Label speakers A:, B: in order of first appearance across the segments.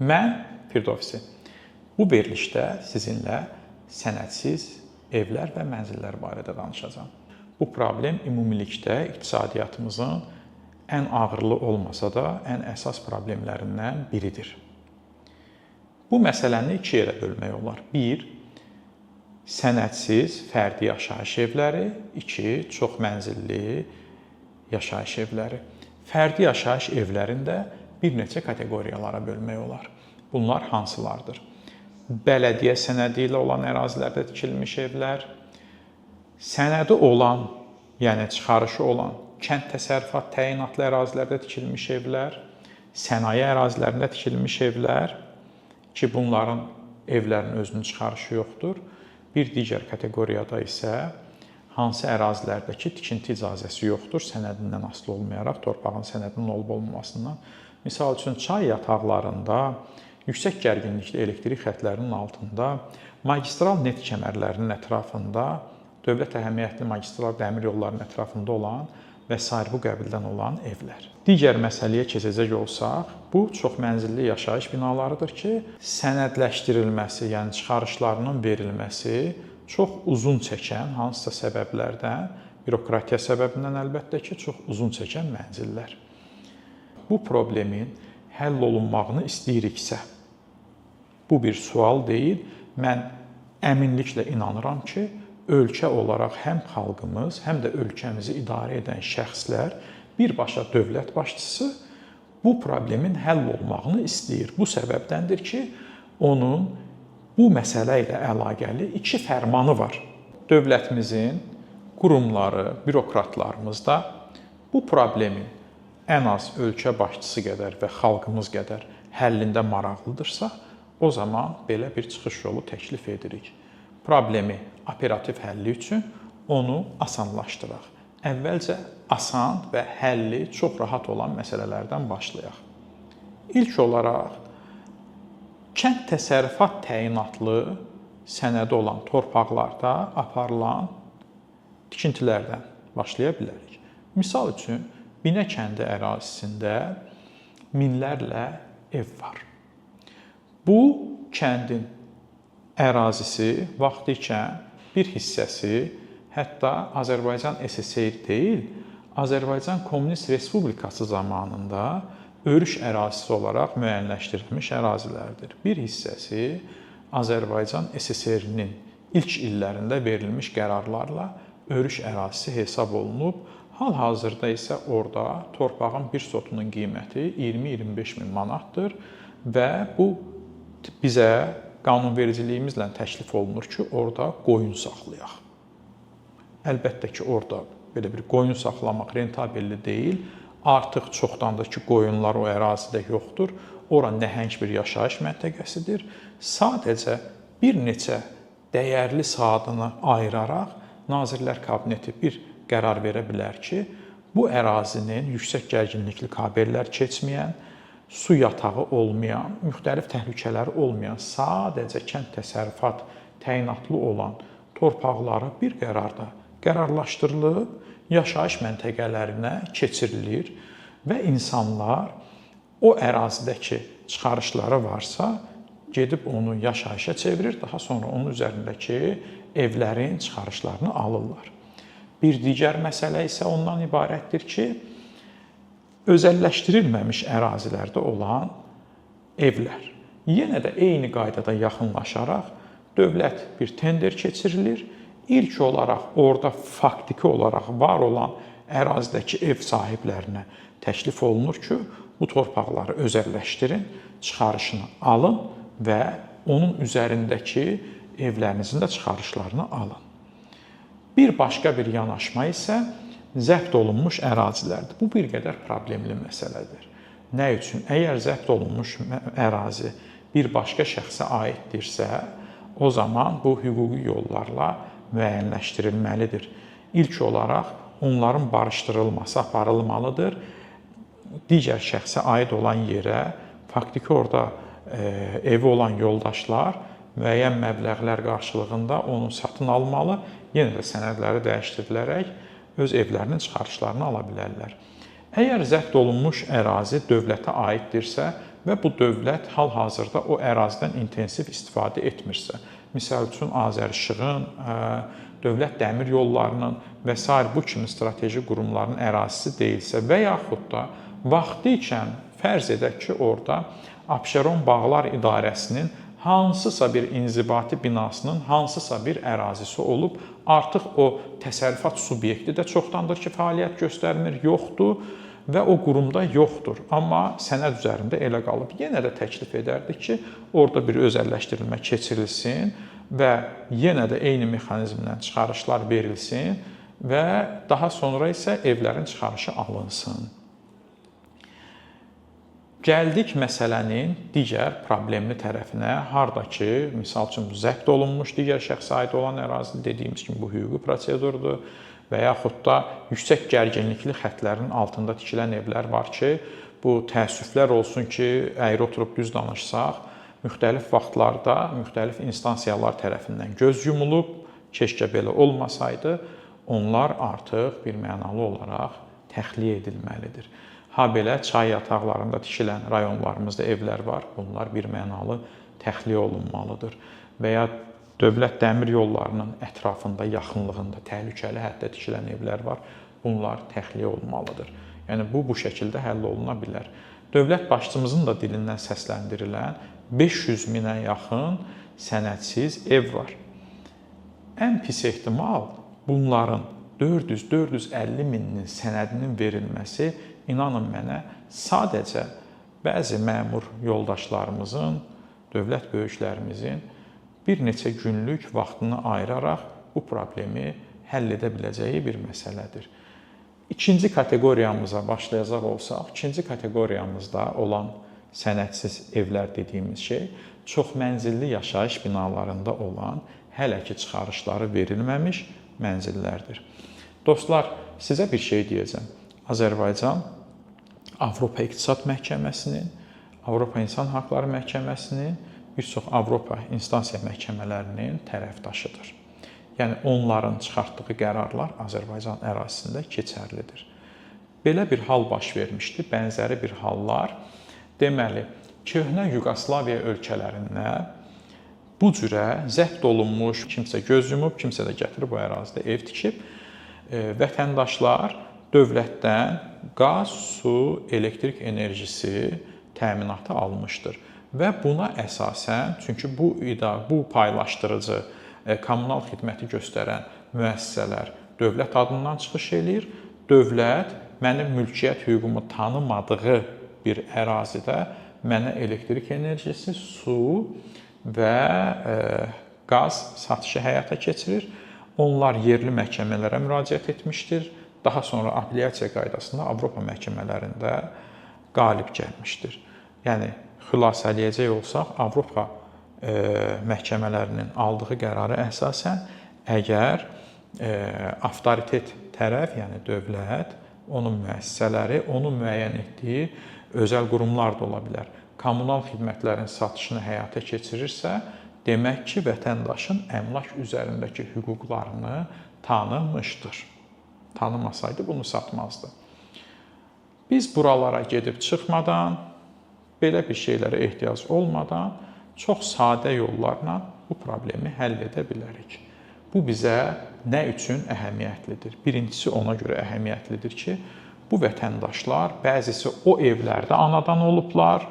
A: Mən Firdovsi. Bu verilişdə sizinlə sənədsiz evlər və mənzillər barədə danışacağam. Bu problem ümumilikdə iqtisadiyyatımızın ən ağırlı olmasa da ən əsas problemlərindən biridir. Bu məsələni iki yerə bölmək olar. 1. Sənədsiz fərdi yaşayış evləri, 2. Çox mənzilli yaşayış evləri. Fərdi yaşayış evlərində bir neçə kateqoriyalara bölmək olar. Bunlar hansılardır? Bələdiyyə sənədi ilə olan ərazilərdə tikilmiş evlər, sənədi olan, yəni çıxarışı olan kənd təsərrüfat təyinatlı ərazilərdə tikilmiş evlər, sənaye ərazilərində tikilmiş evlər ki, bunların evlərin özünün çıxarışı yoxdur. Bir digər kateqoriyada isə hansı ərazilərdəki tikinti icazəsi yoxdur, sənədindən asılı olmayaraq, torpağın sənədinin olub-olmamasından. Misal üçün, çay yataqlarında, yüksək gərginlikli elektrik xətlərinin altında, magistral net kəmərlərinin ətrafında, dövlət əhəmiyyətli magistral dəmir yollarının ətrafında olan və s. bu qəbildən olan evlər. Digər məsələyə keçəcək olsaq, bu çox mənzilli yaşayış binalarıdır ki, sənədləşdirilməsi, yəni çıxarışlarının verilməsi çox uzun çəkən, hansısa səbəblərdən, bürokratiya səbəbindən əlbəttə ki, çox uzun çəkən mənzillər. Bu problemin həll olunmağını istəyiriksə, bu bir sual deyil, mən əminliklə inanıram ki, ölkə olaraq həm xalqımız, həm də ölkəmizi idarə edən şəxslər, birbaşa dövlət başçısı bu problemin həll olmağını istəyir. Bu səbəbdəndir ki, onun bu məsələ ilə əlaqəli 2 fərmanı var. Dövlətimizin qurumları, bürokratlarımız da bu problemin ən az ölkə başçısı qədər və xalqımız qədər həllində maraqlıdırsa, o zaman belə bir çıxış yolu təklif edirik. Problemi operativ həlli üçün onu asanlaşdıraq. Əvvəlcə asan və həlli çox rahat olan məsələlərdən başlayaq. İlk olaraq, kənd təsərrüfat təyinatlı sənədi olan torpaqlarda aparılan tikintilərdən başlaya bilərik. Misal üçün, Binə kəndi ərazisində minlərlə ev var. Bu kəndin ərazisi vaxtı ikən bir hissəsi hətta Azərbaycan SSR deyil, Azərbaycan Komünist Respublikası zamanında örüş ərazisi olaraq müəyyənləşdirilmiş ərazilərdir. Bir hissəsi Azərbaycan SSR-nin ilk illərində verilmiş qərarlarla örüş ərazisi hesab olunub. Hal-hazırda isə orada torpağın bir sotunun qiyməti 20-25 min manatdır və bu bizə qanunvericiliyimizlə təklif olunur ki, orada qoyun saxlayaq. Əlbəttə ki, orada belə bir qoyun saxlamaq rentabelli deyil. Artıq çoxdandır ki, qoyunlar o ərazidə yoxdur. Ora nəhəng bir yaşayış məntəqəsidir. Sadəcə bir neçə dəyərli saatını ayıraraq Nazirlər Kabineti bir qərar verə bilər ki, bu ərazinin yüksək gərginlikli kabellər keçməyən, su yatağı olmayan, müxtəlif təhlükələri olmayan, sadəcə kənd təsərrüfat təyinatlı olan torpaqları bir qərarda qərarlaşdırılıb, yaşayış məntəqələrinə keçirilir və insanlar o ərazidəki çıxarışları varsa, gedib onu yaşayışa çevirir, daha sonra onun üzərindəki evlərin çıxarışlarını alırlar. Bir digər məsələ isə ondan ibarətdir ki, özəlləşdirilməmiş ərazilərdə olan evlər. Yenə də eyni qaydada yaxınlaşaraq dövlət bir tender keçirilir. İlk olaraq orada faktiki olaraq var olan ərazidəki ev sahiblərinə təklif olunur ki, bu torpaqları özəlləşdirin, çıxarışını alın və onun üzərindəki evlərinizin də çıxarışlarını alın. Bir başqa bir yanaşma isə zəbt olunmuş ərazilərdir. Bu bir qədər problemli məsələdir. Nə üçün? Əgər zəbt olunmuş ərazi bir başqa şəxsə aiddirsə, o zaman bu hüquqi yollarla müəyyənləşdirilməlidir. İlk olaraq onların barışdırılması aparılmalıdır. Digər şəxsə aid olan yerə faktiki orada evi olan yoldaşlar müəyyən məbləğlər qarşılığında onu satın almalı, yenə də sənədləri dəyişdirilərək öz evlərinin çıxarışlarını ala bilərlər. Əgər zəbt olunmuş ərazi dövlətə aiddirsə, və bu dövlət hal-hazırda o ərazidən intensiv istifadə etmirsə, misal üçün Azərişığın, dövlət dəmir yollarının və s. bu kimi strateji qurumların ərazisi deyilsə və yaxud da vaxtı ikən fərz edək ki, orada Abşeron Bağlar İdarəsinin hansısa bir inzibati binasının hansısa bir ərazisi olub, artıq o təsərrüfat subyekti də çoxdandır ki, fəaliyyət göstərmir, yoxdur və o qurumda yoxdur. Amma sənəd üzərində elə qalıb. Yenə də təklif edərdik ki, orada bir özəlləşdirilmə keçirilsin və yenə də eyni mexanizmdən çıxarışlar verilsin və daha sonra isə evlərin çıxarışı alınsın. Gəldik məsələnin digər problemli tərəfinə, harda ki, misal üçün zəbt olunmuş digər şəxsə aid olan ərazi dediyimiz kimi bu hüquqi prosedurdur və yaxud da yüksək gərginlikli xəttlərin altında tikilən evlər var ki, bu təəssüflər olsun ki, əyri oturub düz danışsaq, müxtəlif vaxtlarda müxtəlif instansiyalar tərəfindən göz yumulub, keşkə belə olmasaydı, onlar artıq bir mənalı olaraq təxliyə edilməlidir. Habelə çay yataqlarında tikilən rayonlarımızda evlər var. Bunlar bir mənalı təxliyə olunmalıdır. Və ya dövlət dəmir yollarının ətrafında, yaxınlığında təhlükəli həddə tikilən evlər var. Bunlar təxliyə olmalıdır. Yəni bu şəkildə həll oluna bilər. Dövlət başçımızın da dilindən səsləndirilən 500 minə yaxın sənədsiz ev var. Ən pis ehtimal bunların 400-450 mininin sənədinin verilməsi, inanın mənə, sadəcə bəzi məmur yoldaşlarımızın, dövlət böyüklərimizin bir neçə günlük vaxtını ayıraraq bu problemi həll edə biləcəyi bir məsələdir. İkinci kateqoriyamıza başlayacaq olsaq, ikinci kateqoriyamızda olan sənədsiz evlər dediyimiz şey, çox mənzilli yaşayış binalarında olan, hələ ki çıxarışları verilməmiş mənzillərdir. Dostlar, sizə bir şey deyəcəm. Azərbaycan Avropa İqtisad Məhkəməsinin, Avropa İnsan Haqları Məhkəməsinin, bir çox Avropa instansiya məhkəmələrinin tərəfdaşıdır. Yəni, onların çıxartdığı qərarlar Azərbaycan ərazisində keçərlidir. Belə bir hal baş vermişdi, bənzəri bir hallar. Deməli, köhnə Yugoslaviya ölkələrində bu cürə zəbt olunmuş, kimsə göz yumub, kimsə də gətirib bu ərazidə ev tikib, vətəndaşlar dövlətdən qaz, su, elektrik enerjisi təminatı almışdır. Və buna əsasən, çünki bu paylaşdırıcı kommunal xidməti göstərən müəssisələr dövlət adından çıxış eləyir. Dövlət mənim mülkiyyət hüququmu tanımadığı bir ərazidə mənə elektrik enerjisi, su və qaz satışı həyata keçirir. Onlar yerli məhkəmələrə müraciət etmişdir. Daha sonra apellyasiya qaydasında Avropa məhkəmələrində qalib gəlmişdir. Yəni, xülasələyəcək olsaq, Avropa məhkəmələrinin aldığı qərara əsasən, əgər avtoritet tərəf, yəni dövlət, onun müəssisələri, onun müəyyən etdiyi özəl qurumlar da ola bilər, kommunal xidmətlərin satışını həyata keçirirsə, demək ki, vətəndaşın əmlak üzərindəki hüquqlarını tanımışdır. Tanımasaydı bunu satmazdı. Biz buralara gedib çıxmadan, belə bir şeylərə ehtiyac olmadan çox sadə yollarla bu problemi həll edə bilərik. Bu bizə nə üçün əhəmiyyətlidir? Birincisi ona görə əhəmiyyətlidir ki, bu vətəndaşlar bəzisi o evlərdə anadan olublar,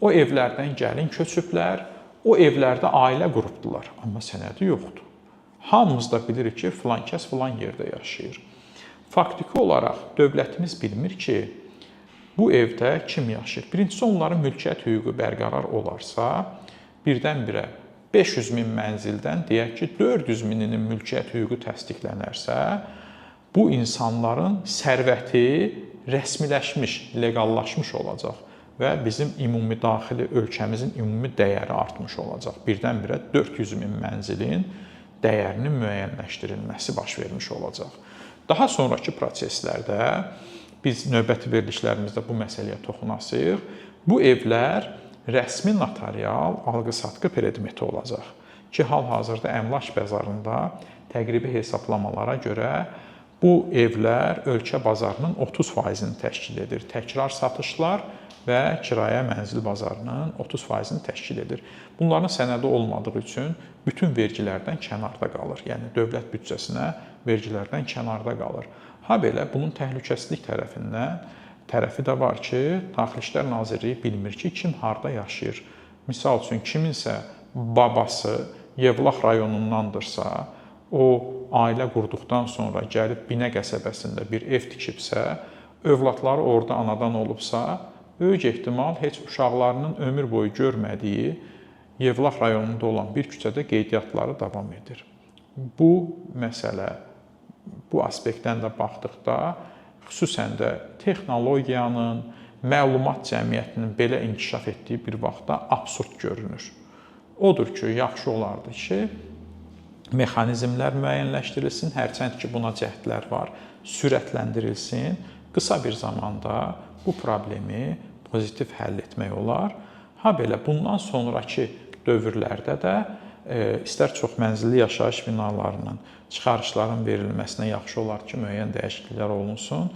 A: o evlərdən gəlin köçüblər, o evlərdə ailə qurubdular, amma sənədi yoxdur. Hamımız da bilirik ki, filan kəs filan yerdə yaşayır. Faktiki olaraq dövlətimiz bilmir ki, bu evdə kim yaşayır? Birincisi, onların mülkiyyət hüququ bərqərar olarsa, birdən-birə 500 min mənzildən deyək ki, 400 mininin mülkiyyət hüququ təsdiqlənərsə, bu insanların sərvəti rəsmiləşmiş, legallaşmış olacaq və bizim ümumi daxili ölkəmizin ümumi dəyəri artmış olacaq. Birdən-birə 400 min mənzilin dəyərinin müəyyənləşdirilməsi baş vermiş olacaq. Daha sonraki proseslərdə biz növbəti verilişlərimizdə bu məsələyə toxunasıq. Bu evlər rəsmi notarial alqı-satqı predmeti olacaq ki, hal-hazırda əmlak bazarında təqribi hesablamalara görə bu evlər ölkə bazarının 30%-ni təşkil edir. Təkrar satışlar və kirayə mənzil bazarının 30%-ni təşkil edir. Bunların sənədi olmadığı üçün bütün vergilərdən kənarda qalır. Yəni dövlət büdcəsinə vergilərdən kənarda qalır. Ha belə bunun təhlükəsizlik tərəfi də var ki, Daxili İşlər Nazirliyi bilmir ki, kim harda yaşayır. Misal üçün kiminsə babası Yevlax rayonundandırsa, o ailə qurduqdan sonra gəlib Binə qəsəbəsində bir ev tikibsə, övladları orada anadan olubsa, böyük ehtimal heç uşaqlarının ömür boyu görmədiyi Yevlax rayonunda olan bir küçədə qeydiyyatları davam edir. Bu məsələ, bu aspektdən də baxdıqda, xüsusən də texnologiyanın, məlumat cəmiyyətinin belə inkişaf etdiyi bir vaxtda absurd görünür. Odur ki, yaxşı olardı ki, mexanizmlər müəyyənləşdirilsin, hərçənd ki, buna cəhdlər var, sürətləndirilsin, qısa bir zamanda bu problemi pozitiv həll etmək olar. Ha belə bundan sonraki dövrlərdə də istər çoxmənzilli yaşayış binalarının çıxarışların verilməsinə yaxşı olar ki, müəyyən dəyişikliklər olunsun.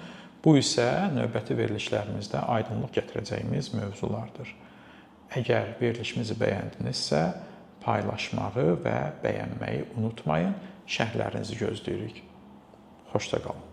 A: Bu isə növbəti verilişlərimizdə aydınlıq gətirəcəyimiz mövzulardır. Əgər verilişimizi bəyəndinizsə, paylaşmağı və bəyənməyi unutmayın. Şərhlərinizi gözləyirik. Xoşça qalın.